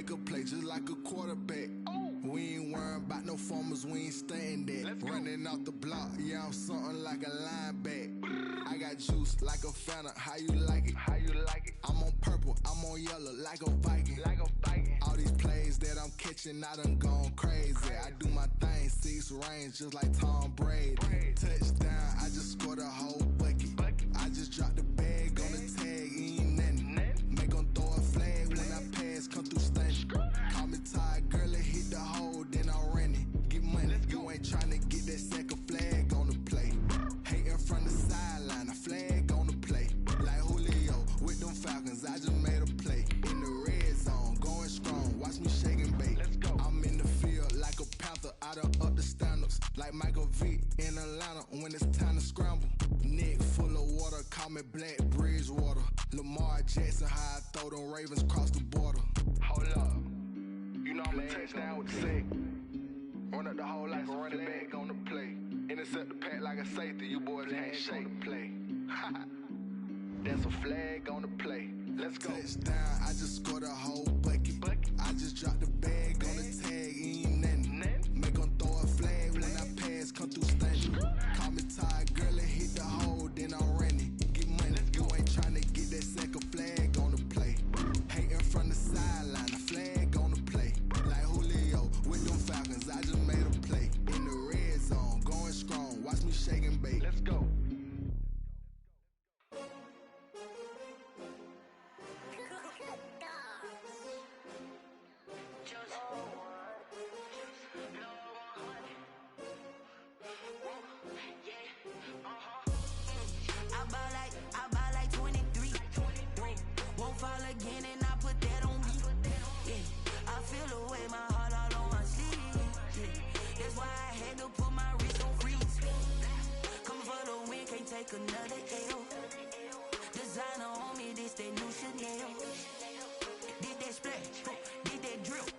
make a play just like a quarterback. We ain't worrying about no formers, we ain't staying there. Running off the block, yeah, I'm something like a linebacker. I got juice like a Fanta, how you like it? How you like it? I'm on purple, I'm on yellow like a Viking. Like a Viking. All these plays that I'm catching, I done gone crazy. I do my thing, 6 range just like Tom Brady. Touchdown, I just scored a whole bucket. I just dropped the bag on the tag, ain't nothing. Make 'em throw a flag when I pass, come through stunning. Call me tired, girl, it hit the hole, then I'm running. Get money, you ain't tryna get that second flag on the play. Hating from the sideline, a flag on the play. Like Julio with them Falcons, I just made a play. In the red zone, going strong, watch me shake and bake. I'm in the field like a panther, I done up the standards. Like Michael Vick in Atlanta when it's time to scramble. Neck full of water, call me Black Bridgewater. Lamar Jackson, how I throw them Ravens across the border. Hold up, you know I'm a touchdown with the sack. Run up the whole like a running back on the play. Intercept the pack like a safety, you boys can't shake the play. That's a flag on the play. Let's go. Touchdown, I just scored a whole bucket. I just dropped the bag on the tag, ain't nothing. Make 'em throw a flag when I pass, come through stunning. Call me tired, girl, it hit the hole, then I'm running. Get money, you ain't tryna get that second flag on the play. Hating from the sideline, a flag on the play. Like Julio with them Falcons, I just made a play. In the red zone, going strong, watch me shake and bake. Let's go. I buy like 23. Won't fall again and I put that on me. Yeah, I feel the way, my heart all on my sleeve. Yeah, that's why I had to put my wrist on freeze. Come for the win, can't take another L. Designer on me, this that new Chanel. Did that splash, did that drip.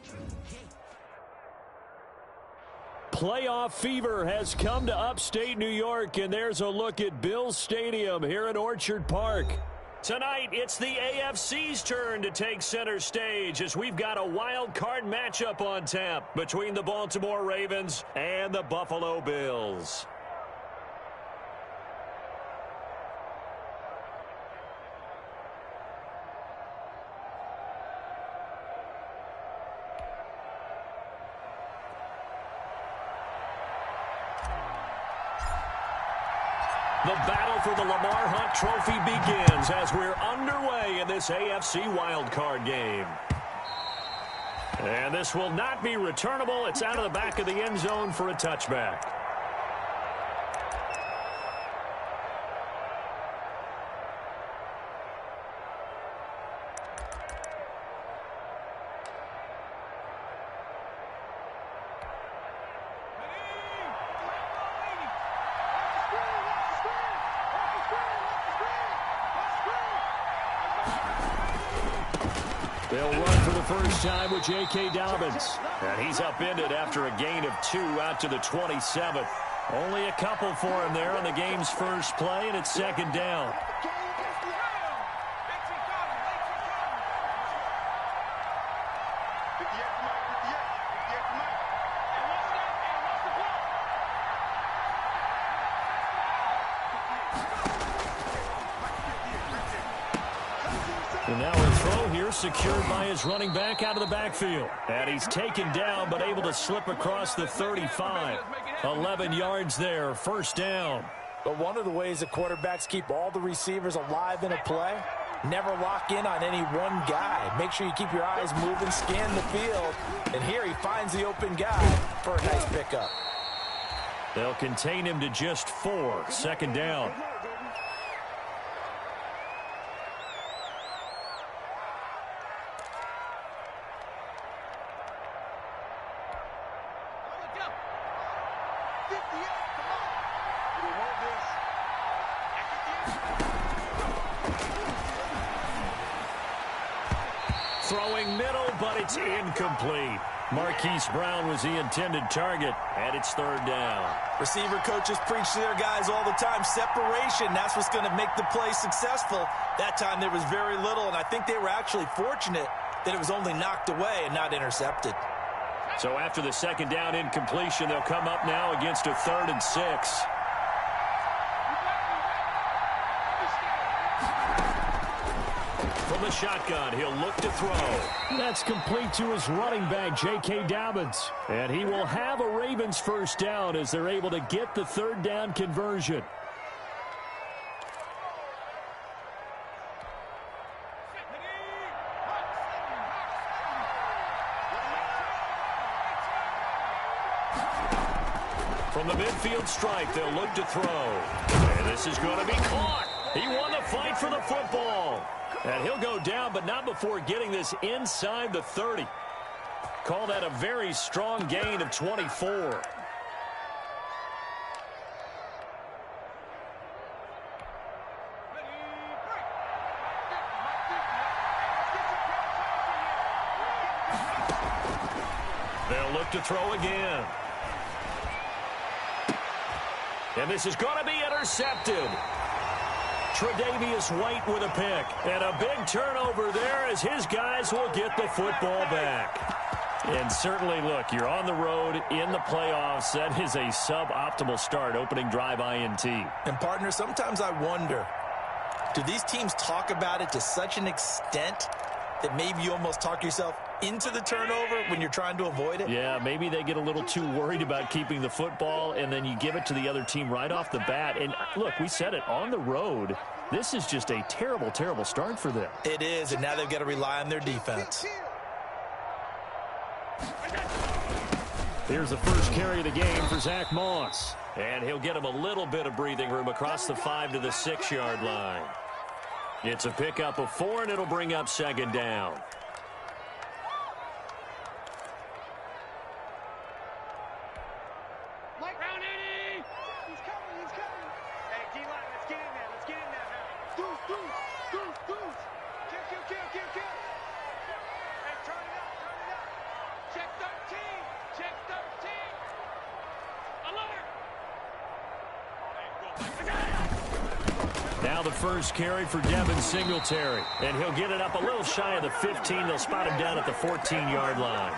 Playoff fever has come to upstate New York, and there's a look at Bills Stadium here in Orchard Park. Tonight, it's the AFC's turn to take center stage as we've got a wild card matchup on tap between the Baltimore Ravens and the Buffalo Bills. The battle for the Lamar Hunt Trophy begins as we're underway in this AFC wildcard game. And this will not be returnable. It's out of the back of the end zone for a touchback. They'll run for the first time with J.K. Dobbins. And he's upended after a gain of 2 out to the 27. Only a couple for him there on the game's first play, and it's second down. And now a throw here secured by his running back out of the backfield. And he's taken down but able to slip across the 35. 11 yards there, first down. But one of the ways that quarterbacks keep all the receivers alive in a play, never lock in on any one guy. Make sure you keep your eyes moving, scan the field. And here he finds the open guy for a nice pickup. They'll contain him to just 4, second down. Throwing middle, but it's incomplete. Marquise Brown was the intended target, and it's third down. Receiver coaches preach to their guys all the time. Separation, that's what's going to make the play successful. That time there was very little, and I think they were actually fortunate that it was only knocked away and not intercepted. So after the second down incompletion, they'll come up now against a 3rd and 6. From the shotgun, he'll look to throw. That's complete to his running back, J.K. Dobbins. And he will have a Ravens first down as they're able to get the 3rd down conversion. From the midfield stripe, they'll look to throw. And this is going to be caught. He won the fight for the football. And he'll go down, but not before getting this inside the 30. Call that a very strong gain of 24. They'll look to throw again. And this is going to be intercepted. Tre'Davious White with a pick. And a big turnover there as his guys will get the football back. And certainly, look, you're on the road in the playoffs. That is a suboptimal start, opening drive INT. And, partner, sometimes I wonder, do these teams talk about it to such an extent that maybe you almost talk yourself into the turnover when you're trying to avoid it? Yeah, maybe they get a little too worried about keeping the football, and then you give it to the other team right off the bat. And, look, we said it, on the road, this is just a terrible, terrible start for them. It is, and now they've got to rely on their defense. Here's the first carry of the game for Zach Moss. And he'll get him a little bit of breathing room across the 5 to the 6-yard line. It's a pickup of 4, and it'll bring up 2nd down. Now the first carry for Devin Singletary. And he'll get it up a little shy of the 15. They'll spot him down at the 14-yard line.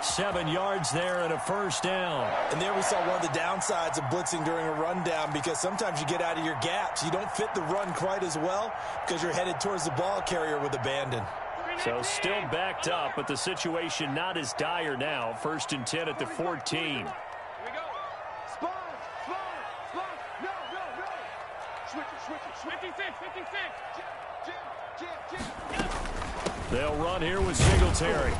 7 yards there and a first down. And there we saw one of the downsides of blitzing during a rundown, because sometimes you get out of your gaps. You don't fit the run quite as well because you're headed towards the ball carrier with abandon. So still backed up, but the situation not as dire now. 1st and 10 at the 14. They'll run here with Singletary.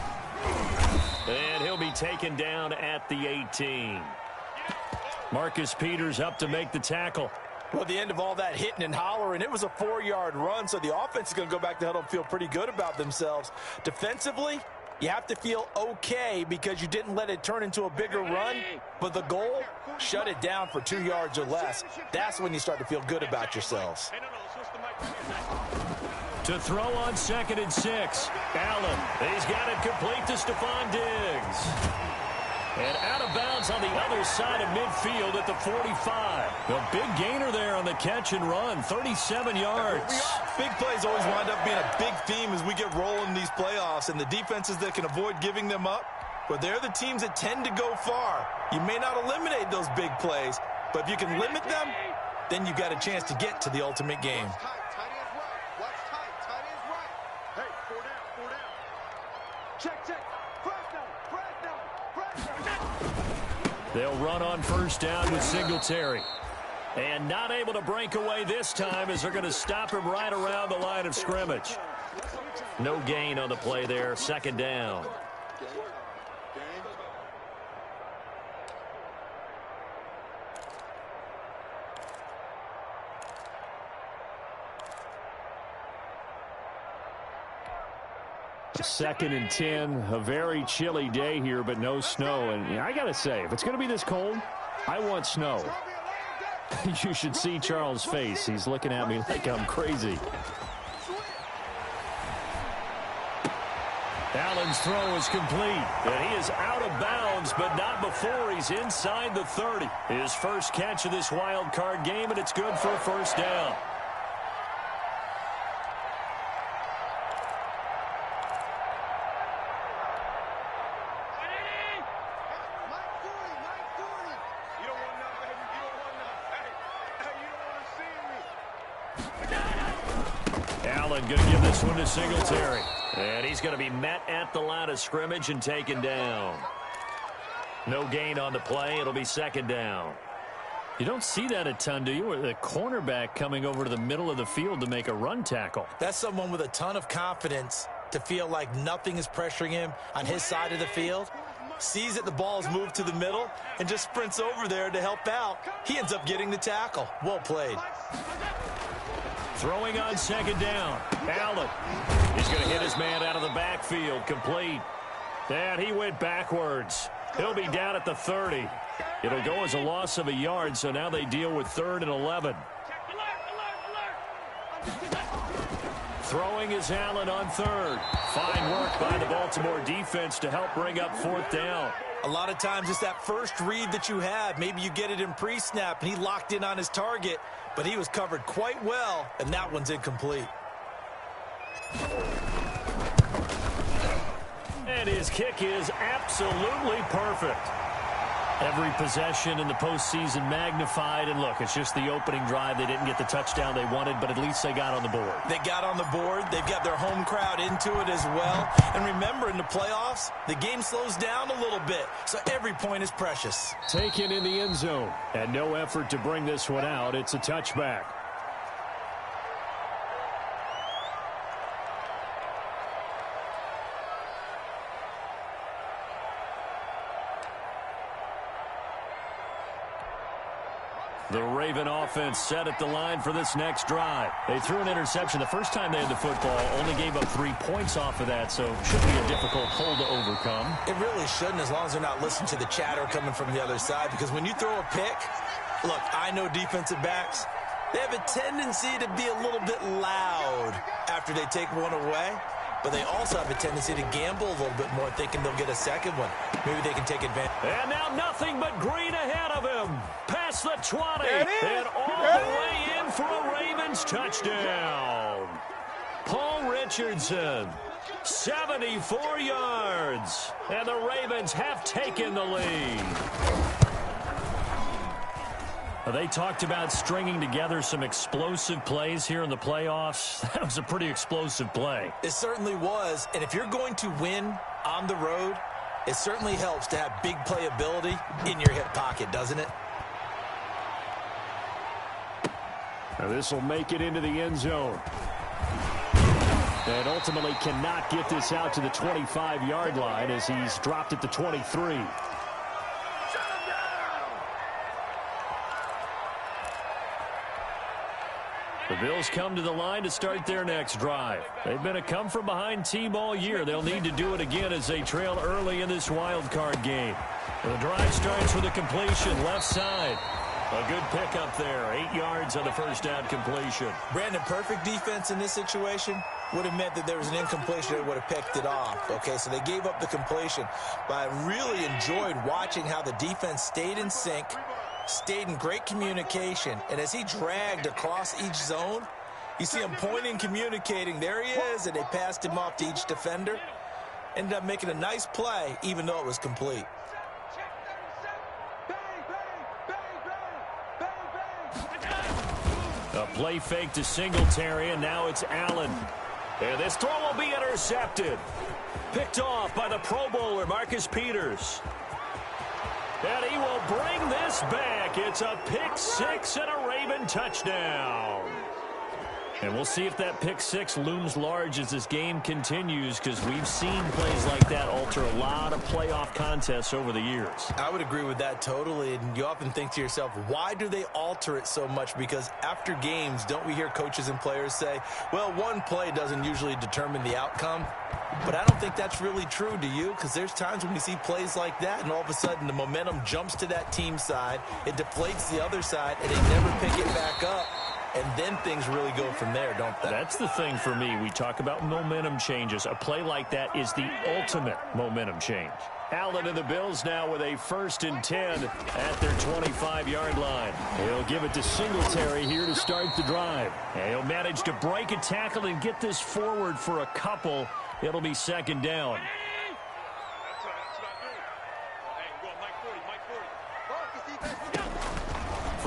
And he'll be taken down at the 18. Marcus Peters up to make the tackle. Well, the end of all that hitting and hollering, it was a 4-yard run, so the offense is going to go back to huddle and feel pretty good about themselves. Defensively, you have to feel okay because you didn't let it turn into a bigger run, but the goal, shut it down for 2 yards or less. That's when you start to feel good about yourselves. To throw on 2nd and 6. Allen, he's got it complete to Stephon Diggs. And out of bounds on the other side of midfield at the 45. A big gainer there on the catch and run, 37 yards. Big plays always wind up being a big theme as we get rolling in these playoffs, and the defenses that can avoid giving them up, but they're the teams that tend to go far. You may not eliminate those big plays, but if you can limit them, then you've got a chance to get to the ultimate game. They'll run on 1st down with Singletary. And not able to break away this time as they're going to stop him right around the line of scrimmage. No gain on the play there. 2nd down. Second and 10, a very chilly day here, but no snow. And I got to say, if it's going to be this cold, I want snow. You should see Charles' face. He's looking at me like I'm crazy. Allen's throw is complete. And he is out of bounds, but not before he's inside the 30. His first catch of this wild card game, and it's good for a 1st down. Allen going to give this one to Singletary. And he's going to be met at the line of scrimmage and taken down. No gain on the play. It'll be second down. You don't see that a ton, do you? Where the cornerback coming over to the middle of the field to make a run tackle. That's someone with a ton of confidence to feel like nothing is pressuring him on his side of the field. Sees that the ball is moved to the middle and just sprints over there to help out. He ends up getting the tackle. Well played. Throwing on second down. Allen. He's going to hit his man out of the backfield. Complete. And he went backwards. He'll be down at the 30. It'll go as a loss of a yard, so now they deal with 3rd and 11. Throwing is Allen on 3rd. Fine work by the Baltimore defense to help bring up 4th down. A lot of times it's that first read that you have. Maybe you get it in pre-snap, and he locked in on his target, but he was covered quite well, and that one's incomplete. And his kick is absolutely perfect. Every possession in the postseason magnified. And look, it's just the opening drive. They didn't get the touchdown they wanted, but at least they got on the board. They got on the board. They've got their home crowd into it as well. And remember, in the playoffs, the game slows down a little bit, so every point is precious. Taken in the end zone. And no effort to bring this one out. It's a touchback. The Raven offense set at the line for this next drive. They threw an interception the first time they had the football, only gave up 3 points off of that, so should be a difficult hole to overcome. It really shouldn't, as long as they're not listening to the chatter coming from the other side, because when you throw a pick, look, I know defensive backs, they have a tendency to be a little bit loud after they take one away, but they also have a tendency to gamble a little bit more, thinking they'll get a second one. Maybe they can take advantage. And now nothing but green ahead of him. Past the 20. And all the way in for a Ravens touchdown. Paul Richardson, 74 yards. And the Ravens have taken the lead. They talked about stringing together some explosive plays here in the playoffs. That was a pretty explosive play. It certainly was. And if you're going to win on the road, it certainly helps to have big playability in your hip pocket, doesn't it? Now this will make it into the end zone. And ultimately cannot get this out to the 25-yard line as he's dropped at the 23. The Bills come to the line to start their next drive. They've been a come-from-behind team all year. They'll need to do it again as they trail early in this wild card game. The drive starts with a completion left side. A good pickup there. 8 yards on the first down completion. Brandon, perfect defense in this situation would have meant that there was an incompletion that would have picked it off. Okay, so they gave up the completion. But I really enjoyed watching how the defense stayed in sync, stayed in great communication, and as he dragged across each zone, you see him pointing, communicating. There he is, and they passed him off to each defender. Ended up making a nice play, even though it was complete. A play fake to Singletary, and now it's Allen. And this throw will be intercepted. Picked off by the Pro Bowler, Marcus Peters. And he will bring this back. It's a pick six and a Raven touchdown. And we'll see if that pick six looms large as this game continues, because we've seen plays like that alter a lot of playoff contests over the years. I would agree with that totally. And you often think to yourself, why do they alter it so much? Because after games, don't we hear coaches and players say, well, one play doesn't usually determine the outcome? But I don't think that's really true, do you? Because there's times when we see plays like that, and all of a sudden the momentum jumps to that team side, it deflates the other side, and they never pick it back up. And then things really go from there, don't they? That's the thing for me. We talk about momentum changes. A play like that is the ultimate momentum change. Allen and the Bills now with a 1st and 10 at their 25-yard line. He'll give it to Singletary here to start the drive. And he'll manage to break a tackle and get this forward for a couple. It'll be 2nd down.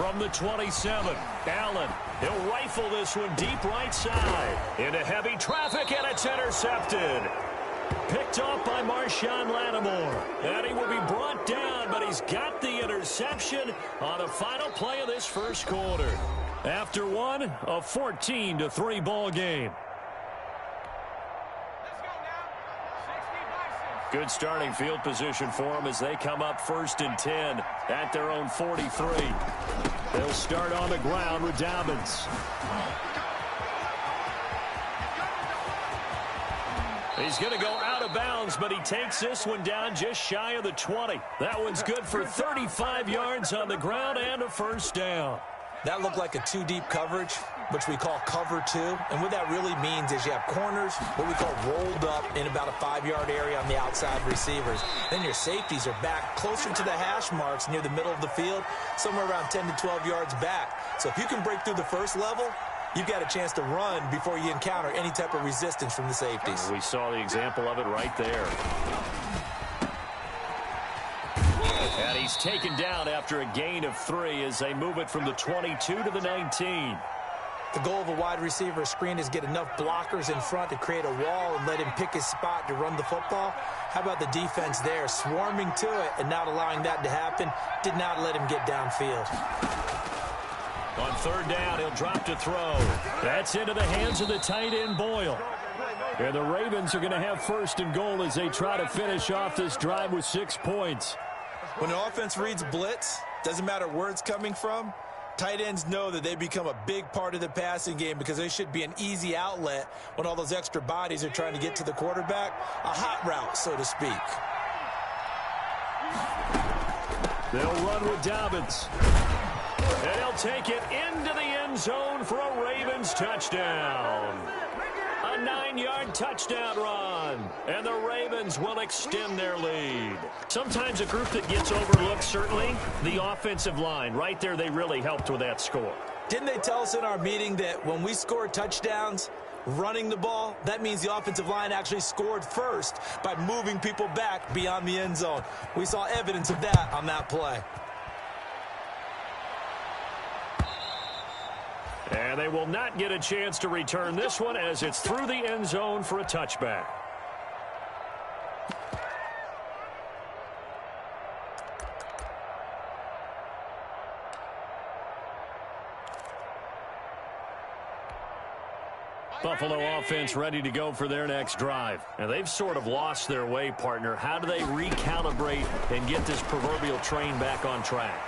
From the 27, Allen. He'll rifle this one deep right side. Into heavy traffic, and it's intercepted. Picked off by Marshawn Lattimore. And he will be brought down, but he's got the interception on the final play of this first quarter. After one, a 14-3 ball game. Good starting field position for them as they come up 1st and 10 at their own 43. They'll start on the ground with Dobbins. He's going to go out of bounds, but he takes this one down just shy of the 20. That one's good for 35 yards on the ground and a first down. That looked like a two-deep coverage, which we call cover two. And what that really means is you have corners, what we call rolled up in about a 5-yard area on the outside receivers. Then your safeties are back closer to the hash marks near the middle of the field, somewhere around 10 to 12 yards back. So if you can break through the first level, you've got a chance to run before you encounter any type of resistance from the safeties. We saw the example of it right there. And he's taken down after a gain of 3 as they move it from the 22 to the 19. The goal of a wide receiver screen is get enough blockers in front to create a wall and let him pick his spot to run the football. How about the defense there, swarming to it and not allowing that to happen? Did not let him get downfield. On 3rd down, he'll drop to throw. That's into the hands of the tight end, Boyle. And the Ravens are going to have 1st and goal as they try to finish off this drive with 6 points. When an offense reads blitz, doesn't matter where it's coming from, tight ends know that they become a big part of the passing game because they should be an easy outlet when all those extra bodies are trying to get to the quarterback. A hot route, so to speak. They'll run with Dobbins. And he'll take it into the end zone for a Ravens touchdown. A 9-yard touchdown run. And the Ravens will extend their lead. Sometimes a group that gets overlooked, certainly, the offensive line. Right there, they really helped with that score. Didn't they tell us in our meeting that when we score touchdowns running the ball, that means the offensive line actually scored first by moving people back beyond the end zone? We saw evidence of that on that play. And they will not get a chance to return this one as it's through the end zone for a touchback. Buffalo offense ready to go for their next drive. And they've sort of lost their way, partner. How do they recalibrate and get this proverbial train back on track?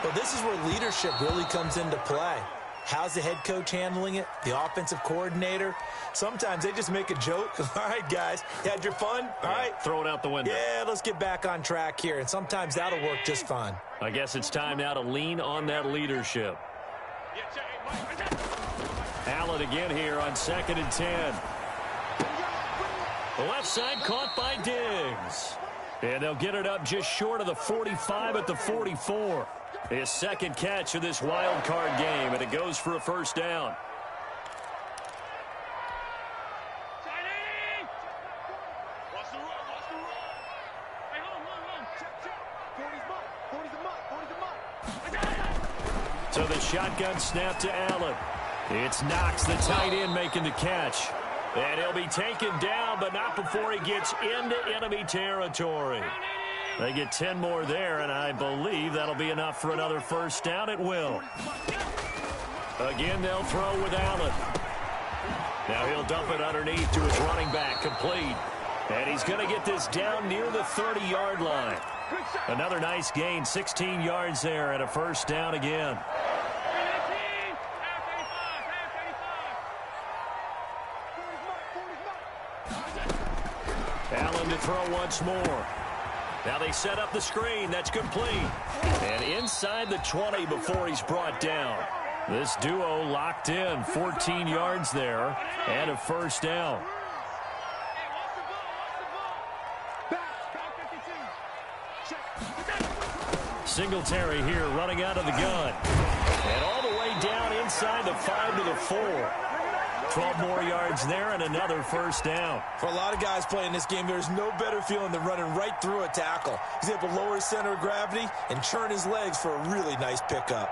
Well, this is where leadership really comes into play. How's the head coach handling it? The offensive coordinator? Sometimes they just make a joke. All right, guys, you had your fun? All right. Throw it out the window. Yeah, let's get back on track here. And sometimes that'll work just fine. I guess it's time now to lean on that leadership. Allen again here on 2nd and 10. The left side caught by Diggs. And they'll get it up just short of the 45 at the 44. His second catch of this wild card game, and it goes for a first down. So the shotgun snap to Allen. It's Knox, the tight end, making the catch. And he'll be taken down, but not before he gets into enemy territory. They get 10 more there, and I believe that'll be enough for another first down. It will. Again, they'll throw with Allen. Now he'll dump it underneath to his running back, complete. And he's going to get this down near the 30-yard line. Another nice gain, 16 yards there, and a first down again. Allen to throw once more. Now they set up the screen. That's complete. And inside the 20 before he's brought down. This duo locked in. 14 yards there and a first down. Singletary here running out of the gun. And all the way down inside the 5 to the 4. 12 more yards there and another first down. For a lot of guys playing this game, there's no better feeling than running right through a tackle. He's able to lower his center of gravity and churn his legs for a really nice pickup.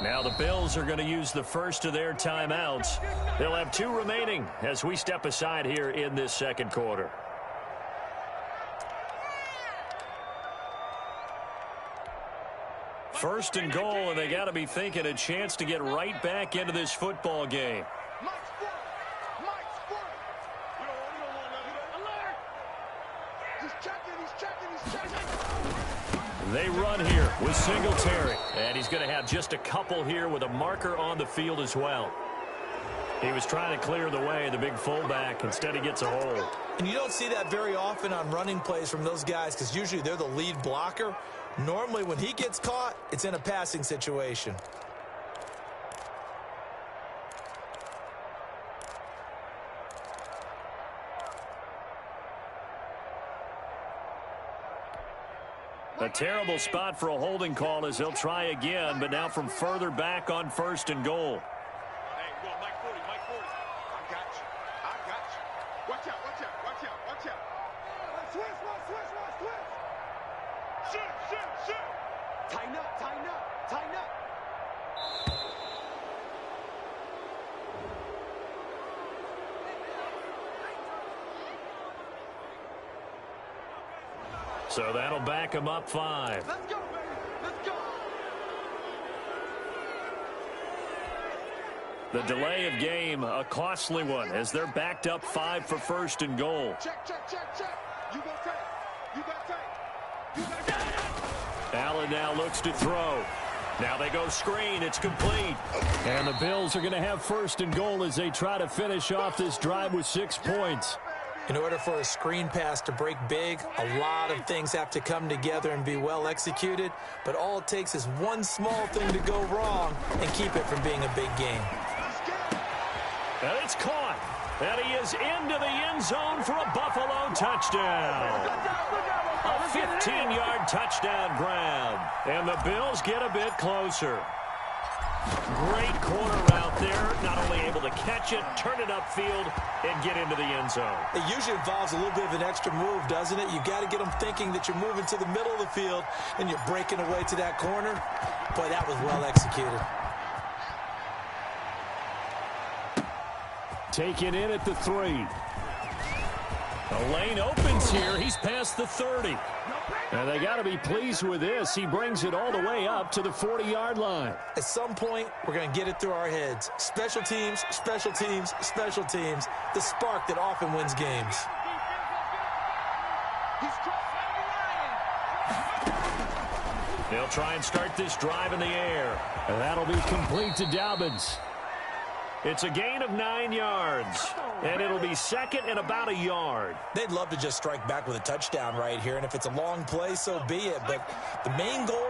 Now the Bills are going to use the first of their timeouts. They'll have 2 remaining as we step aside here in this second quarter. First and goal, and they got to be thinking a chance to get right back into this football game. They run here with Singletary, and he's going to have just a couple here with a marker on the field as well. He was trying to clear the way, the big fullback. Instead, he gets a hold. And you don't see that very often on running plays from those guys because usually they're the lead blocker. Normally, when he gets caught, it's in a passing situation. A terrible spot for a holding call as they'll try again, but now from further back on first and goal. Hey, go, Mike 40, Mike 40. I got you. I got you. Watch out, watch out, watch out, watch out. Switch. Shoot. Tighten up. So that'll back him up 5. Let's go, baby. Let's go. The delay of game, a costly one, as they're backed up 5 for first and goal. Check. You got take. Allen now looks to throw. Now they go screen. It's complete. And the Bills are going to have first and goal as they try to finish off this drive with 6 points. In order for a screen pass to break big, a lot of things have to come together and be well executed. But all it takes is one small thing to go wrong and keep it from being a big game. And it's caught. And he is into the end zone for a Buffalo touchdown. A 15-yard touchdown grab. And the Bills get a bit closer. Great corner out there. Not only able to catch it, turn it upfield, and get into the end zone. It usually involves a little bit of an extra move, doesn't it? You've got to get them thinking that you're moving to the middle of the field and you're breaking away to that corner. Boy, that was well executed. Taken in at the 3. The lane opens here. He's past the 30. And they got to be pleased with this. He brings it all the way up to the 40-yard line. At some point, we're going to get it through our heads. Special teams, special teams, special teams. The spark that often wins games. They'll try and start this drive in the air. And that'll be complete to Dobbins. It's a gain of 9 yards, and it'll be second and about a yard. They'd love to just strike back with a touchdown right here, and if it's a long play, so be it. But the main goal,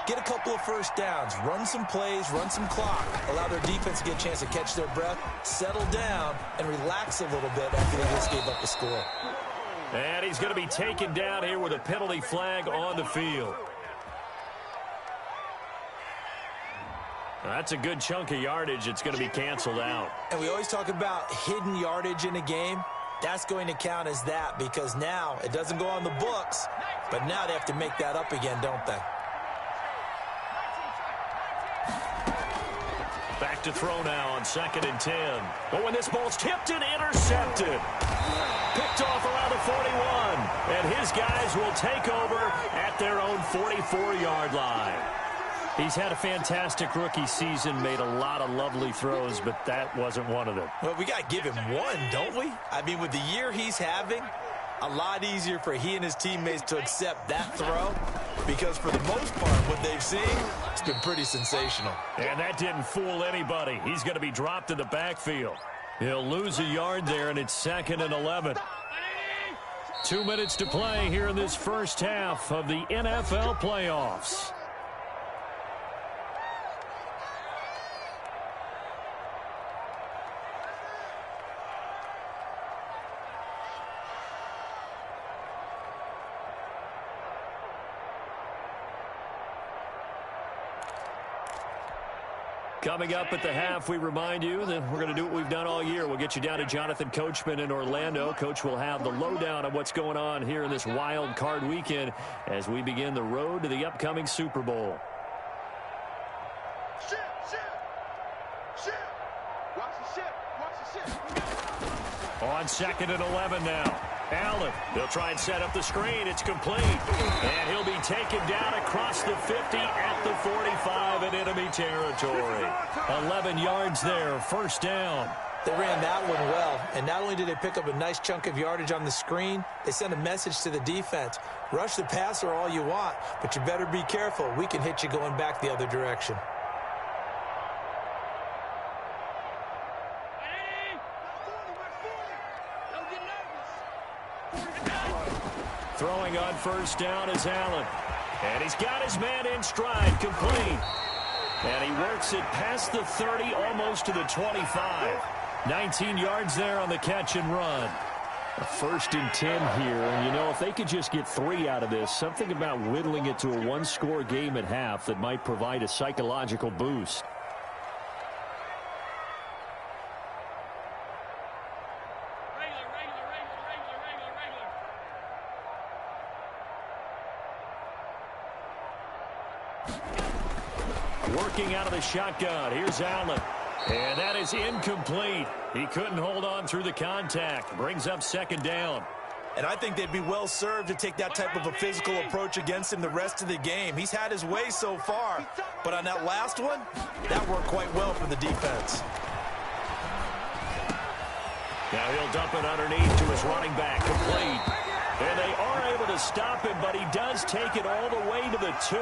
get a couple of first downs, run some plays, run some clock, allow their defense to get a chance to catch their breath, settle down, and relax a little bit after they just gave up the score. And he's going to be taken down here with a penalty flag on the field. That's a good chunk of yardage. It's going to be canceled out. And we always talk about hidden yardage in a game. That's going to count as that because now it doesn't go on the books, but now they have to make that up again, don't they? Back to throw now on 2nd and 10. But when this ball's tipped and intercepted. Picked off around the 41. And his guys will take over at their own 44-yard line. He's had a fantastic rookie season, made a lot of lovely throws, but that wasn't one of them. Well, we got to give him one, don't we? I mean, with the year he's having, a lot easier for he and his teammates to accept that throw because for the most part, what they've seen, it's been pretty sensational. And that didn't fool anybody. He's going to be dropped in the backfield. He'll lose a yard there, and it's 2nd and 11. 2 minutes to play here in this first half of the NFL playoffs. Coming up at the half, we remind you that we're going to do what we've done all year. We'll get you down to Jonathan Coachman in Orlando. Coach will have the lowdown on what's going on here in this wild card weekend as we begin the road to the upcoming Super Bowl. Shit. On 2nd and 11 now. Allen, they'll try and set up the screen. It's complete. And he'll be taken down across the 50 at the 45 in enemy territory. 11 yards there, first down. They ran that one well, and not only did they pick up a nice chunk of yardage on the screen, they sent a message to the defense. Rush the passer all you want, but you better be careful. We can hit you going back the other direction. Throwing on first down is Allen. And he's got his man in stride, complete. And he works it past the 30, almost to the 25. 19 yards there on the catch and run. A 1st and 10 here. And, you know, if they could just get 3 out of this, something about whittling it to a one-score game at half that might provide a psychological boost. Working out of the shotgun. Here's Allen. And that is incomplete. He couldn't hold on through the contact. Brings up 2nd down. And I think they'd be well served to take that type of a physical approach against him the rest of the game. He's had his way so far. But on that last one, that worked quite well for the defense. Now he'll dump it underneath to his running back. Complete. And they are able to stop him, but he does take it all the way to the 2.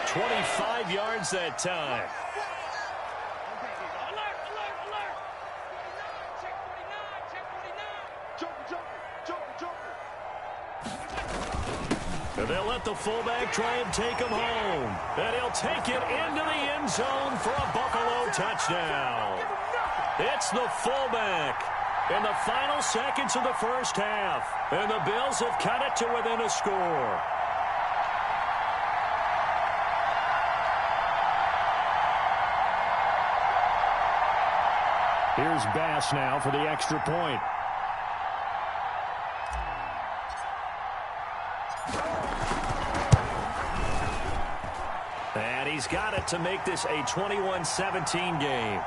25 yards that time. And they'll let the fullback try and take him home. And he'll take it into the end zone for a Buffalo touchdown. It's the fullback in the final seconds of the first half. And the Bills have cut it to within a score. Here's Bass now for the extra point. And he's got it to make this a 21-17 game.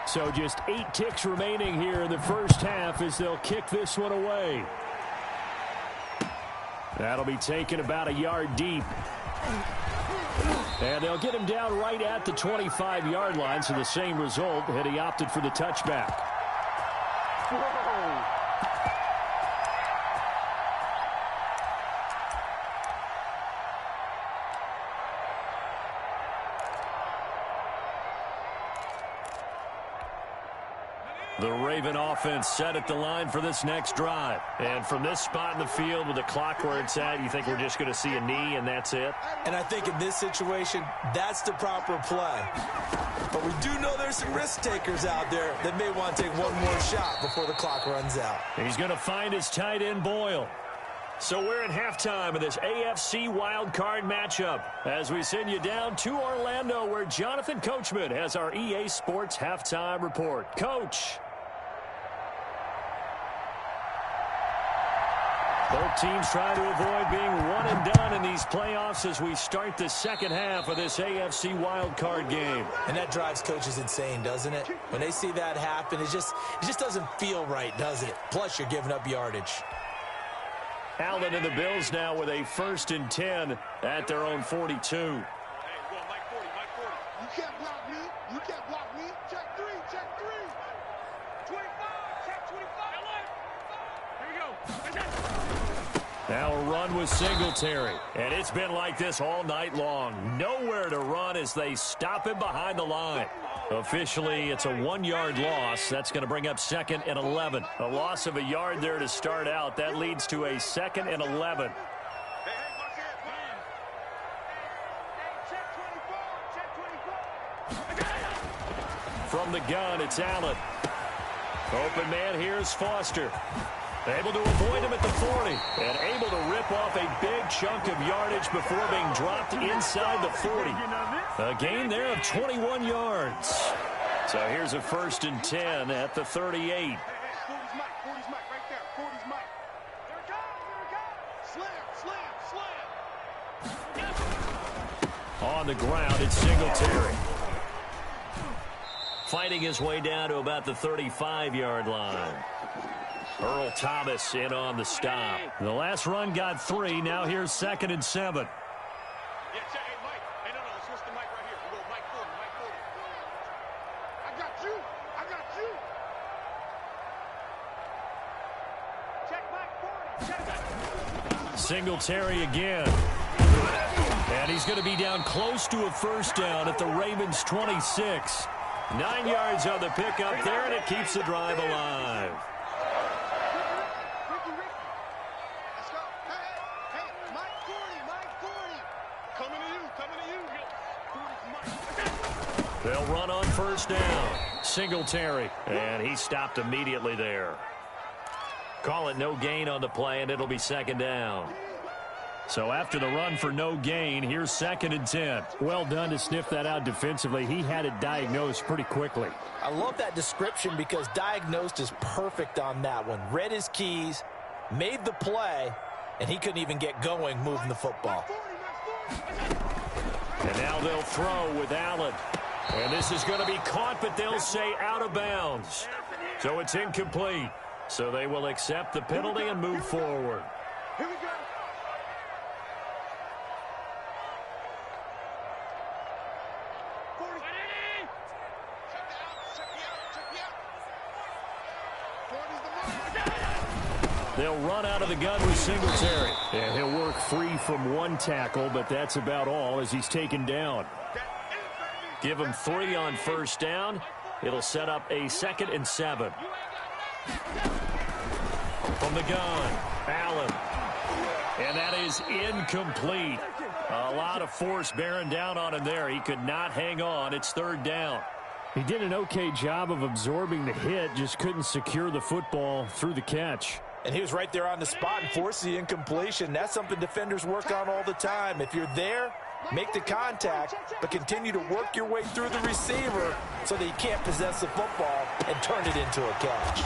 So just 8 ticks remaining here in the first half as they'll kick this one away. That'll be taken about a yard deep. And they'll get him down right at the 25-yard line, so the same result, and he opted for the touchback. Whoa. The Raven offense set at the line for this next drive. And from this spot in the field with the clock where it's at, you think we're just going to see a knee and that's it? And I think in this situation, that's the proper play. But we do know there's some risk takers out there that may want to take one more shot before the clock runs out. He's going to find his tight end Boyle. So we're at halftime of this AFC wildcard matchup as we send you down to Orlando where Jonathan Coachman has our EA Sports halftime report. Coach. Both teams try to avoid being one and done in these playoffs as we start the second half of this AFC wildcard game. And that drives coaches insane, doesn't it? When they see that happen, it just doesn't feel right, does it? Plus, you're giving up yardage. Allen and the Bills now with a 1st and 10 at their own 42. Hey, go Mike 40, Mike 40. You can't block me. You can't block me. Check 3, check 3. 25, check 25. Here we go. Now a run with Singletary. And it's been like this all night long. Nowhere to run as they stop him behind the line. Officially, it's a 1-yard loss. That's going to bring up 2nd and 11. A loss of a yard there to start out. That leads to a 2nd and 11. From the gun, it's Allen. Open man, here's Foster. Able to avoid him at the 40 and able to chip off a big chunk of yardage before being dropped inside the 40. A gain there of 21 yards. So here's a 1st and 10 at the 38. 40's Mike right there. 40's Mike. There it goes. Slam. On the ground, it's Singletary. Fighting his way down to about the 35-yard line. Earl Thomas in on the stop. The last run got 3. Now here's 2nd and 7. Yeah, check. Hey, Mike. Hey, no, let's switch the mic right here. We go Mike 40, Mike 40. I got you. Check Mike 40. Check. Singletary again. And he's going to be down close to a 1st down at the Ravens' 26. 9 yards on the pickup there, and it keeps the drive alive. Ricky. Let's go. Hey, Mike 40. Coming to you. 40's Mike. They'll run on 1st down. Singletary, and he stopped immediately there. Call it no gain on the play, and it'll be 2nd down. So after the run for no gain, here's 2nd and 10. Well done to sniff that out defensively. He had it diagnosed pretty quickly. I love that description because diagnosed is perfect on that one. Read his keys, made the play, and he couldn't even get going moving the football. And now they'll throw with Allen. And this is going to be caught, but they'll say out of bounds. So it's incomplete. So they will accept the penalty and move forward. Here we go. They'll run out of the gun with Singletary. And he'll work free from 1 tackle, but that's about all as he's taken down. Give him 3 on 1st down. It'll set up a 2nd and 7. From the gun, Allen. And that is incomplete. A lot of force bearing down on him there. He could not hang on. It's 3rd down. He did an okay job of absorbing the hit, just couldn't secure the football through the catch. And he was right there on the spot and forced the incompletion. That's something defenders work on all the time. If you're there, make the contact, but continue to work your way through the receiver so that he can't possess the football and turn it into a catch.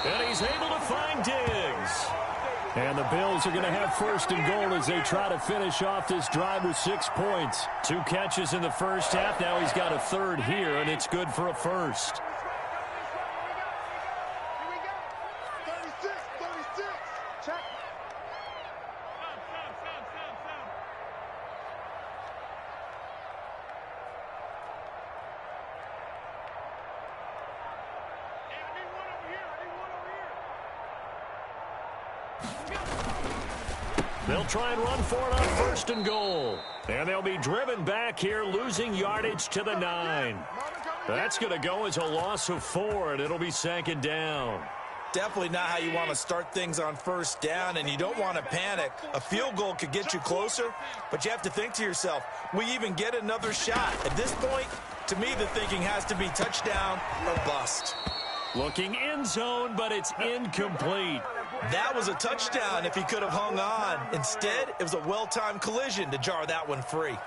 And he's able to find Diggs. And the Bills are going to have 1st and goal as they try to finish off this drive with 6 points. 2 catches in the 1st half. Now he's got a 3rd here, and it's good for a 1st. They'll try and run for it on 1st and goal. And they'll be driven back here, losing yardage to the 9. That's going to go as a loss of 4, and it'll be 2nd down. Definitely not how you want to start things on 1st down, and you don't want to panic. A field goal could get you closer, but you have to think to yourself, will you even get another shot? At this point, to me, the thinking has to be touchdown or bust. Looking end zone, but it's incomplete. That was a touchdown if he could have hung on. Instead, it was a well-timed collision to jar that one free.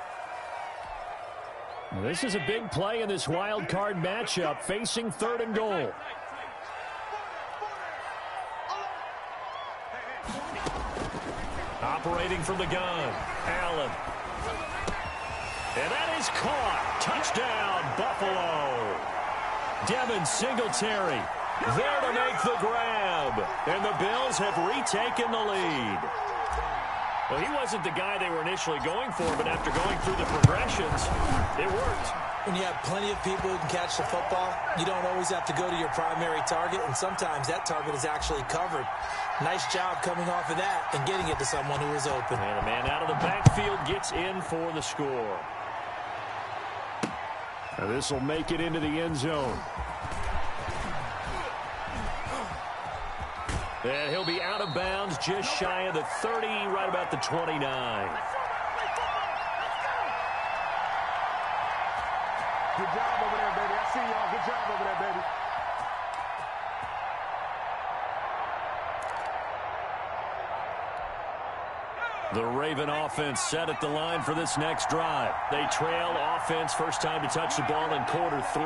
This is a big play in this wild card matchup, facing 3rd and goal. Operating from the gun, Allen. And that is caught. Touchdown, Buffalo. Devin Singletary there to make the grab. And the Bills have retaken the lead. Well, he wasn't the guy they were initially going for, but after going through the progressions, it worked. When you have plenty of people who can catch the football, you don't always have to go to your primary target, and sometimes that target is actually covered. Nice job coming off of that and getting it to someone who is open. And a man out of the backfield gets in for the score. Now this will make it into the end zone. And he'll be out of bounds just shy of the 30, right about the 29. Good job over there, baby. I see y'all. Good job over there, baby. The Raven offense set at the line for this next drive. They trail offense, first time to touch the ball in quarter 3,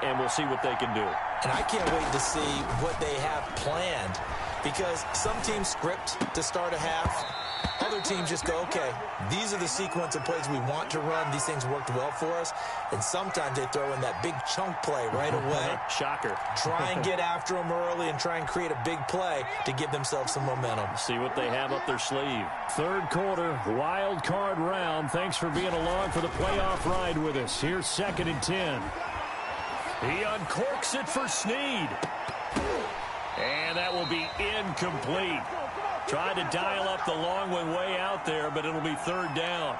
and we'll see what they can do. And I can't wait to see what they have planned, because some teams script to start a half. Other teams just go, okay, these are the sequence of plays we want to run. These things worked well for us. And sometimes they throw in that big chunk play right away. Shocker. Try and get after them early and try and create a big play to give themselves some momentum. See what they have up their sleeve. Third quarter, wild card round. Thanks for being along for the playoff ride with us. Here's 2nd and 10. He uncorks it for Snead. And that will be incomplete. Tried to dial up the long one way out there, but it'll be 3rd down.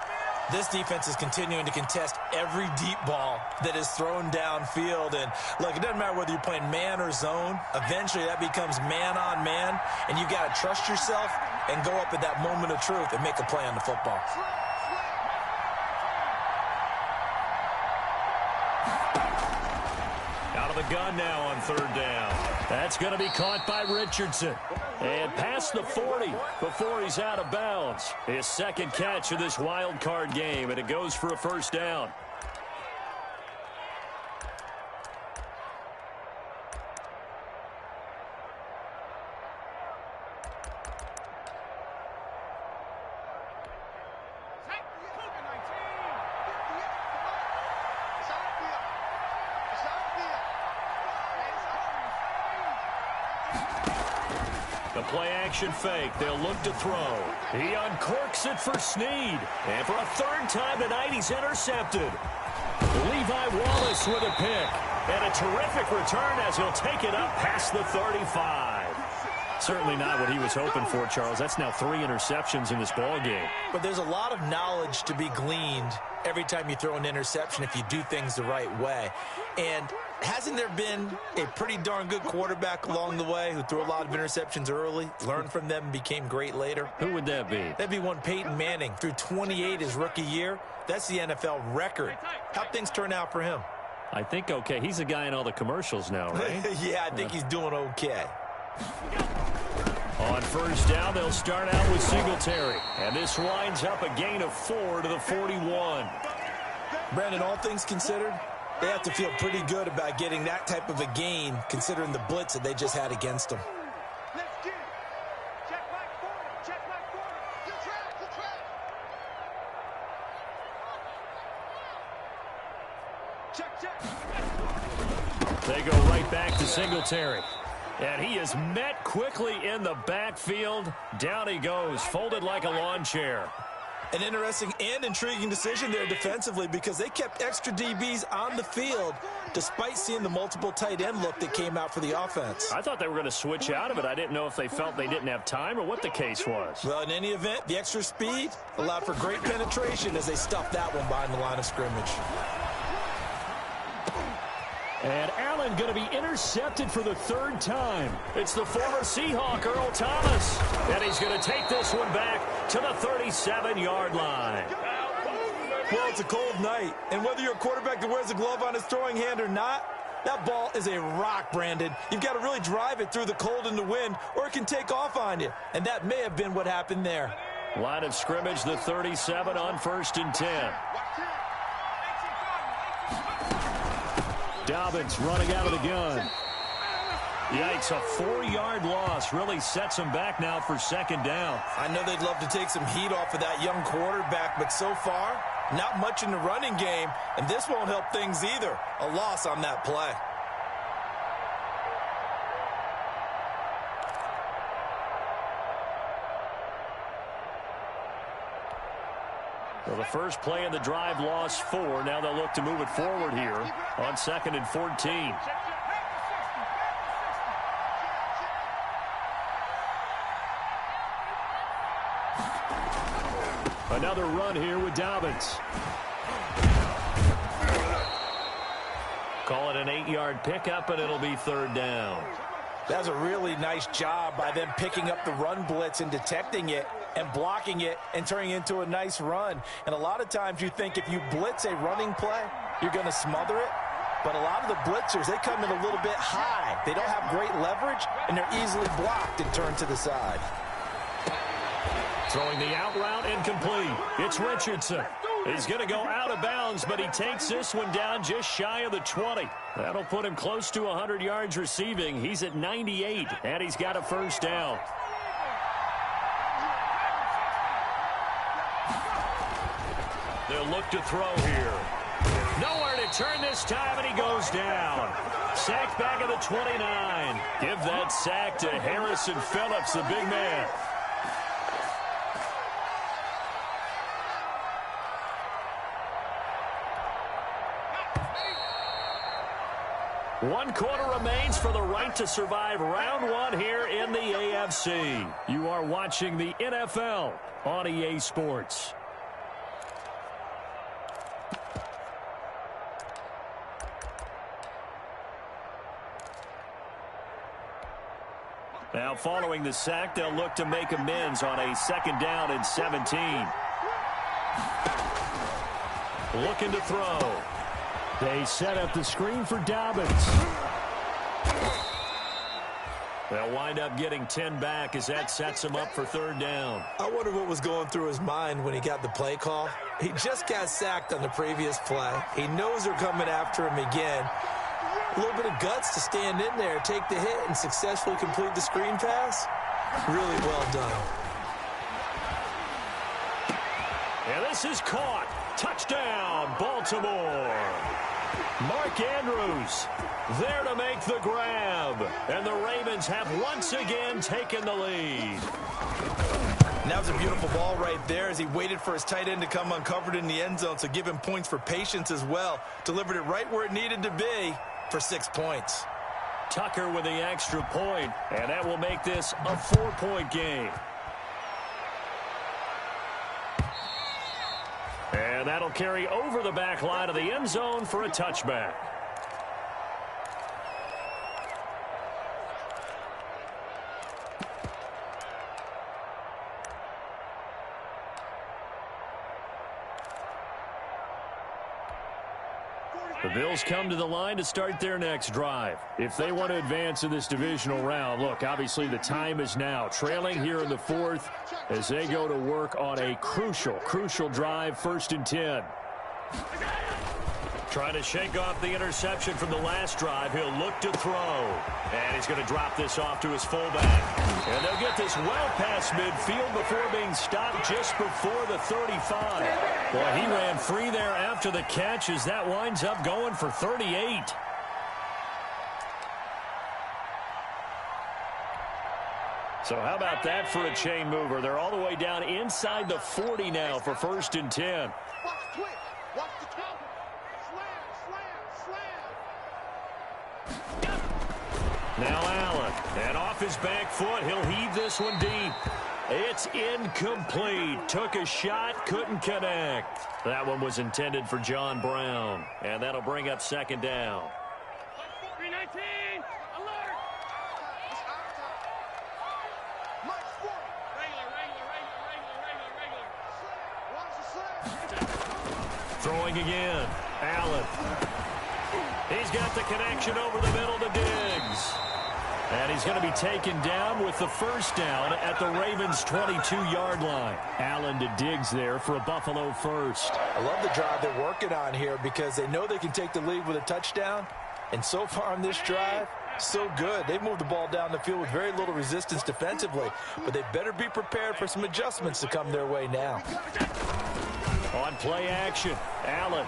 This defense is continuing to contest every deep ball that is thrown downfield. And, look, it doesn't matter whether you're playing man or zone. Eventually, that becomes man on man, and you've got to trust yourself and go up at that moment of truth and make a play on the football. Out of the gun now on 3rd down. That's going to be caught by Richardson. And past the 40 before he's out of bounds. His 2nd catch of this wild card game, and it goes for a 1st down. The play-action fake. They'll look to throw. He uncorks it for Snead. And for a 3rd time tonight, he's intercepted. Levi Wallace with a pick. And a terrific return as he'll take it up past the 35. Certainly not what he was hoping for, Charles. That's now 3 interceptions in this ball game. But there's a lot of knowledge to be gleaned every time you throw an interception if you do things the right way. And hasn't there been a pretty darn good quarterback along the way who threw a lot of interceptions early, learned from them, and became great later? Who would that be? That'd be one Peyton Manning. Threw 28 his rookie year. That's the NFL record. How'd things turn out for him? I think okay. He's a guy in all the commercials now, right? Yeah, I think he's doing okay. On 1st down, they'll start out with Singletary. And this winds up a gain of 4 to the 41. Brandon, all things considered, they have to feel pretty good about getting that type of a gain, considering the blitz that they just had against them. Let's get it. Check my corner. Check my corner. Good track. Good track. Check, check. They go right back to Singletary. And he is met quickly in the backfield. Down he goes, folded like a lawn chair. An interesting and intriguing decision there defensively, because they kept extra DBs on the field despite seeing the multiple tight end look that came out for the offense. I thought they were going to switch out of it. I didn't know if they felt they didn't have time or what the case was. Well, in any event, the extra speed allowed for great penetration as they stuffed that one behind the line of scrimmage. And Allen going to be intercepted for the 3rd time. It's the former Seahawk, Earl Thomas. And he's going to take this one back to the 37-yard line. Well, it's a cold night, and whether you're a quarterback that wears a glove on his throwing hand or not, that ball is a rock, Brandon. You've got to really drive it through the cold and the wind, or it can take off on you. And that may have been what happened there. Line of scrimmage, the 37 on 1st and 10. Dobbins running out of the gun. Yikes, a 4-yard loss really sets him back now for 2nd down. I know they'd love to take some heat off of that young quarterback, but so far, not much in the running game, and this won't help things either. A loss on that play. Well, the first play of the drive lost 4. Now they'll look to move it forward here on 2nd and 14. Another run here with Dobbins. Call it an 8-yard pickup, and it'll be 3rd down. That's a really nice job by them picking up the run blitz and detecting it and blocking it and turning it into a nice run. And a lot of times you think if you blitz a running play, you're going to smother it. But a lot of the blitzers, they come in a little bit high. They don't have great leverage, and they're easily blocked and turned to the side. Throwing the out route incomplete. It's Richardson. He's going to go out of bounds, but he takes this one down just shy of the 20. That'll put him close to 100 yards receiving. He's at 98, and he's got a first down. They'll look to throw here. Nowhere to turn this time, and he goes down. Sacked back at the 29. Give that sack to Harrison Phillips, the big man. One quarter remains for the right to survive round one here in the AFC. You are watching the NFL on EA Sports. Now following the sack, they'll look to make amends on a 2nd down and 17. Looking to throw. They set up the screen for Dobbins. They'll wind up getting 10 back as that sets him up for 3rd down. I wonder what was going through his mind when he got the play call. He just got sacked on the previous play. He knows they're coming after him again. A little bit of guts to stand in there, take the hit, and successfully complete the screen pass. Really well done. And this is caught. Touchdown, Baltimore. Mark Andrews there to make the grab. And the Ravens have once again taken the lead. And that was a beautiful ball right there as he waited for his tight end to come uncovered in the end zone, so give him points for patience as well. Delivered it right where it needed to be for 6 points. Tucker with the extra point, and that will make this a 4-point game. And that'll carry over the back line of the end zone for a touchback. The Bills come to the line to start their next drive. If they want to advance in this divisional round, look, obviously the time is now. Trailing here in the 4th as they go to work on a crucial drive, 1st and 10. Trying to shake off the interception from the last drive. He'll look to throw. And he's going to drop this off to his fullback. And they'll get this well past midfield before being stopped just before the 35. Boy, he ran free there after the catch as that winds up going for 38. So how about that for a chain mover? They're all the way down inside the 40 now for 1st and 10. Now Allen, and off his back foot, he'll heave this one deep. It's incomplete. Took a shot, couldn't connect. That one was intended for John Brown, and that'll bring up 2nd down. 319, alert! Regular. Throwing again, Allen. He's got the connection over the middle to Diggs. And he's going to be taken down with the 1st down at the Ravens' 22-yard line. Allen to Diggs there for a Buffalo first. I love the drive they're working on here because they know they can take the lead with a touchdown. And so far on this drive, so good. They've moved the ball down the field with very little resistance defensively. But they better be prepared for some adjustments to come their way now. On play action, Allen.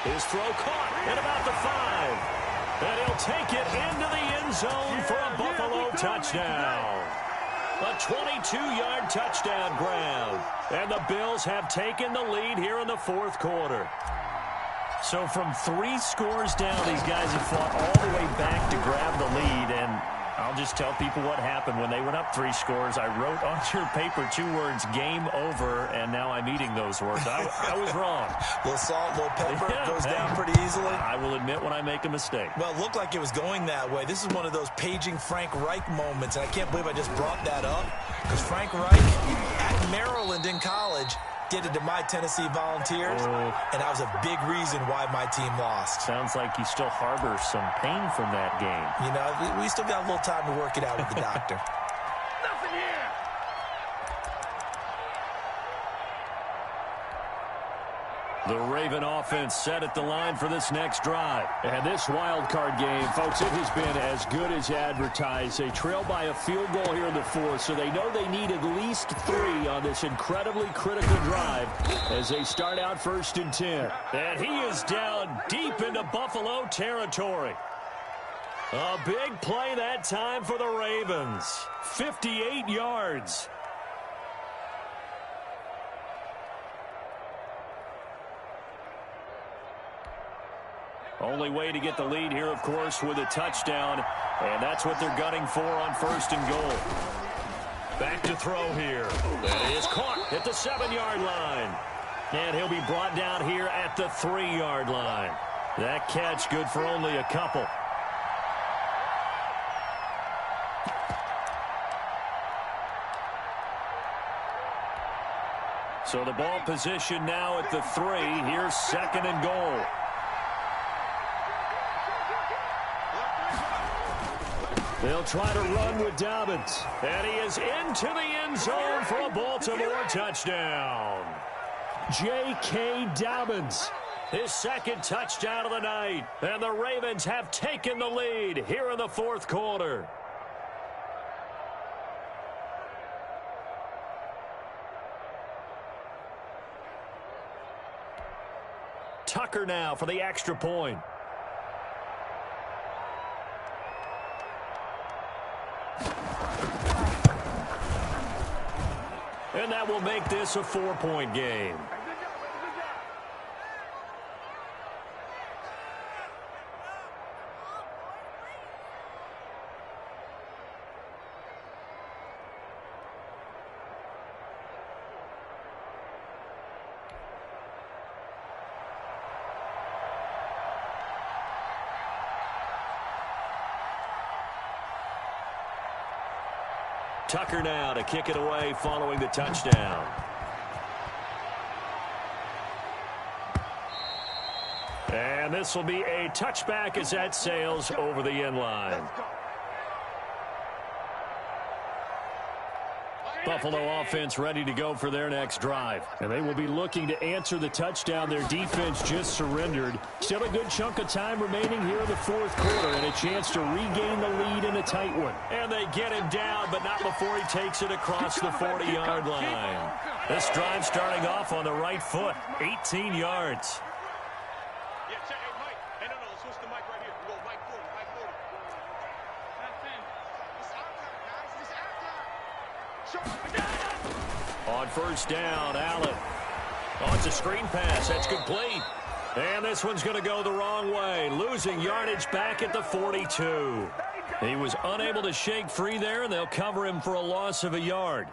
His throw caught at about the 5. And he'll take it into the end zone for a Buffalo touchdown. A 22-yard touchdown grab. And the Bills have taken the lead here in the 4th quarter. So from 3 scores down, these guys have fought all the way back to grab the lead. And I'll just tell people what happened when they went up 3 scores. I wrote on your paper 2 words, game over, and now I'm eating those words. I was wrong. A little salt, a little pepper, goes down pretty easily. I will admit when I make a mistake. Well, it looked like it was going that way. This is one of those paging Frank Reich moments, and I can't believe I just brought that up because Frank Reich at Maryland in college did it to my Tennessee Volunteers, and that was a big reason why my team lost. Sounds like you still harbor some pain from that game. You know, we still got a little time to work it out with the doctor. Nothing here. The Raven offense set at the line for this next drive. And this wild card game, folks, it has been as good as advertised. They trail by a field goal here in the fourth, so they know they need at least 3 on this incredibly critical drive as they start out 1st and 10. And he is down deep into Buffalo territory. A big play that time for the Ravens. 58 yards. Only way to get the lead here, of course, with a touchdown. And that's what they're gunning for on 1st and goal. Back to throw here. That is caught at the 7-yard line. And he'll be brought down here at the 3-yard line. That catch good for only a couple. So the ball position now at the 3. Here's 2nd and goal. They'll try to run with Dobbins. And he is into the end zone for a Baltimore touchdown. J.K. Dobbins, his 2nd touchdown of the night. And the Ravens have taken the lead here in the 4th quarter. Tucker now for the extra point. And that will make this a 4-point game. Tucker now to kick it away following the touchdown. And this will be a touchback as that sails over the end line. Buffalo offense ready to go for their next drive. And they will be looking to answer the touchdown their defense just surrendered. Still a good chunk of time remaining here in the 4th quarter and a chance to regain the lead in a tight one. And they get him down, but not before he takes it across the 40-yard line. This drive starting off on the right foot, 18 yards. Yeah, check. Hey, Mike. Hey, no, switch the mic right here. We go Mike 40, Mike 40. It's our time, guys. It's our time. On 1st down, Allen. Oh, it's a screen pass. That's complete. And this one's going to go the wrong way. Losing yardage back at the 42. He was unable to shake free there, and they'll cover him for a loss of a yard.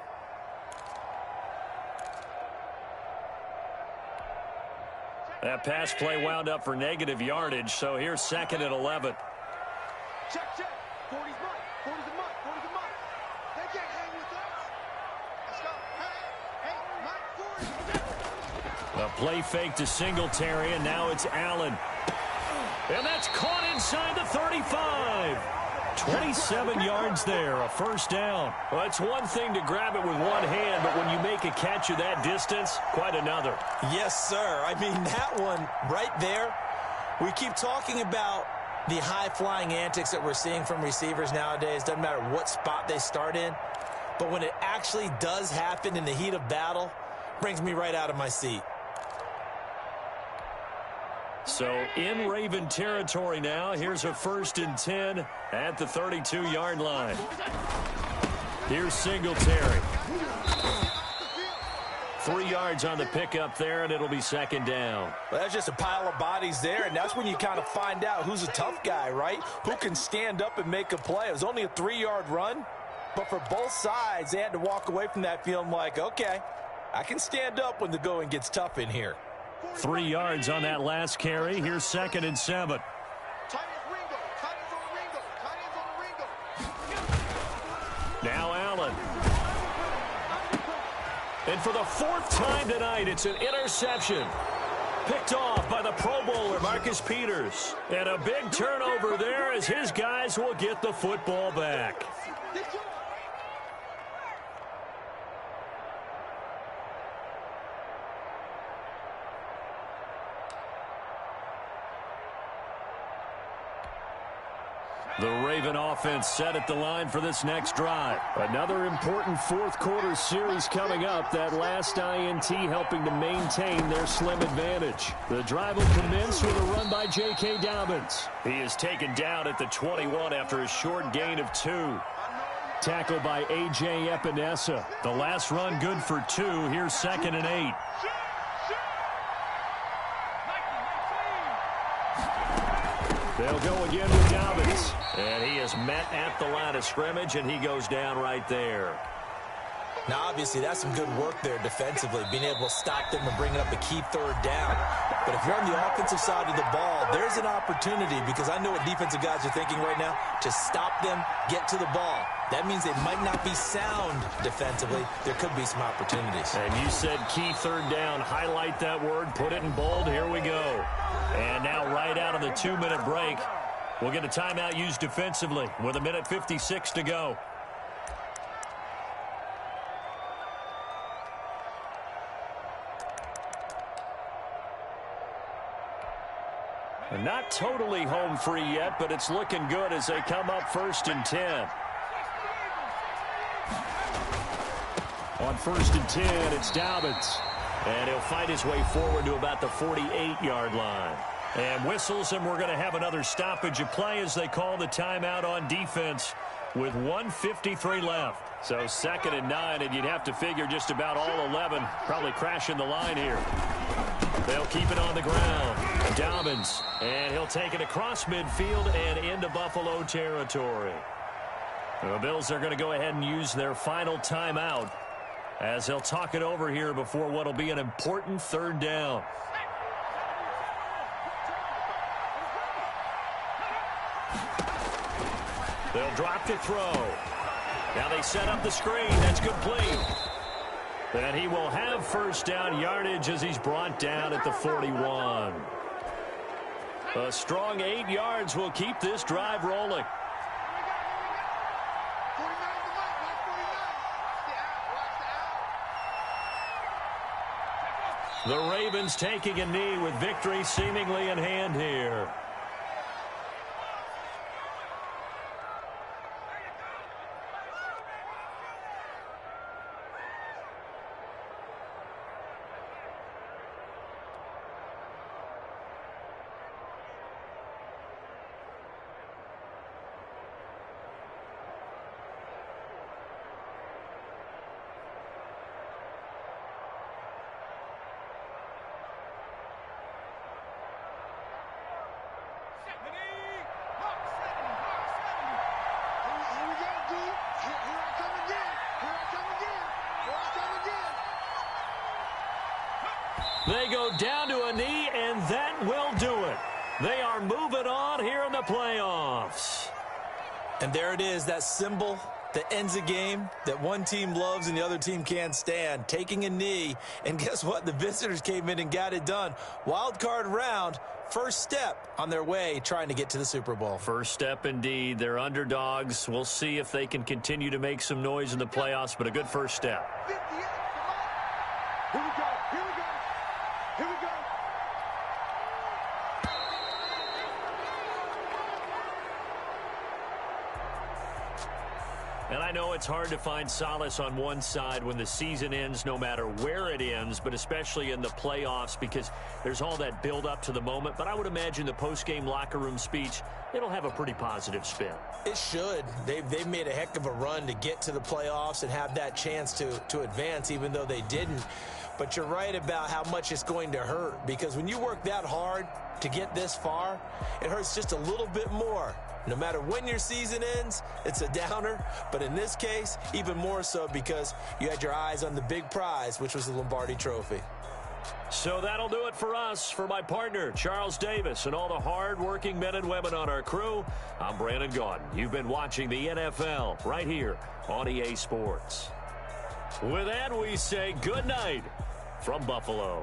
That pass play wound up for negative yardage, so here's 2nd and 11. Check. 40's mine. 40's a mine. 40's a mine. They can't hang with us. Let's go. Hey, Mike 40. A play fake to Singletary, and now it's Allen. And that's caught inside the 35. 27 yards there, a 1st down. Well, it's one thing to grab it with one hand, but when you make a catch of that distance, quite another. Yes, sir. I mean, that one right there, we keep talking about the high-flying antics that we're seeing from receivers nowadays. Doesn't matter what spot they start in. But when it actually does happen in the heat of battle, brings me right out of my seat. So in Raven territory now, here's a 1st and 10 at the 32-yard line. Here's Singletary. 3 yards on the pickup there, and it'll be 2nd down. Well, that's just a pile of bodies there, and that's when you kind of find out who's a tough guy, right? Who can stand up and make a play. It was only a 3-yard run, but for both sides, they had to walk away from that feeling like, okay, I can stand up when the going gets tough in here. 3 yards on that last carry. Here's 2nd and 7. Now Allen. And for the 4th time tonight, it's an interception. Picked off by the Pro Bowler, Marcus Peters. And a big turnover there as his guys will get the football back. The Raven offense set at the line for this next drive. Another important fourth quarter series coming up. That last INT helping to maintain their slim advantage. The drive will commence with a run by J.K. Dobbins. He is taken down at the 21 after a short gain of 2. Tackled by A.J. Epinesa. The last run good for 2. Here's 2nd and 8. They'll go again with Dobbins. And he is met at the line of scrimmage, and he goes down right there. Now, obviously, that's some good work there defensively, being able to stop them and bringing up a key 3rd down. But if you're on the offensive side of the ball, there's an opportunity, because I know what defensive guys are thinking right now, to stop them, get to the ball. That means they might not be sound defensively. There could be some opportunities. And you said key 3rd down. Highlight that word. Put it in bold. Here we go. And now right out of the 2-minute break, we'll get a timeout used defensively with 1:56 to go. And not totally home free yet, but it's looking good as they come up 1st and 10. On 1st and 10, it's Dobbins. And he'll fight his way forward to about the 48-yard line. And whistles, and we're going to have another stoppage of play as they call the timeout on defense with 1:53 left. So 2nd and 9, and you'd have to figure just about all 11 probably crashing the line here. They'll keep it on the ground. Dobbins, and he'll take it across midfield and into Buffalo territory. The Bills are going to go ahead and use their final timeout as they'll talk it over here before what will be an important 3rd down. They'll drop to throw. Now they set up the screen. That's complete. And he will have 1st down yardage as he's brought down at the 41. A strong 8 yards will keep this drive rolling. The Ravens taking a knee with victory seemingly in hand here. They go down to a knee, and that will do it. They are moving on here in the playoffs. And there it is, that symbol that ends a game that one team loves and the other team can't stand, taking a knee. And guess what? The visitors came in and got it done. Wild card round, first step on their way trying to get to the Super Bowl. First step indeed. They're underdogs. We'll see if they can continue to make some noise in the playoffs, but a good first step. Here we go. Here we go. Here we go. And I know it's hard to find solace on one side when the season ends, no matter where it ends, but especially in the playoffs because there's all that build up to the moment. But I would imagine the post-game locker room speech, it'll have a pretty positive spin. It should. They've made a heck of a run to get to the playoffs and have that chance to advance, even though they didn't. But you're right about how much it's going to hurt, because when you work that hard to get this far, it hurts just a little bit more. No matter when your season ends, it's a downer. But in this case, even more so because you had your eyes on the big prize, which was the Lombardi Trophy. So that'll do it for us. For my partner, Charles Davis, and all the hard-working men and women on our crew, I'm Brandon Gaudin. You've been watching the NFL right here on EA Sports. With that, we say good night from Buffalo.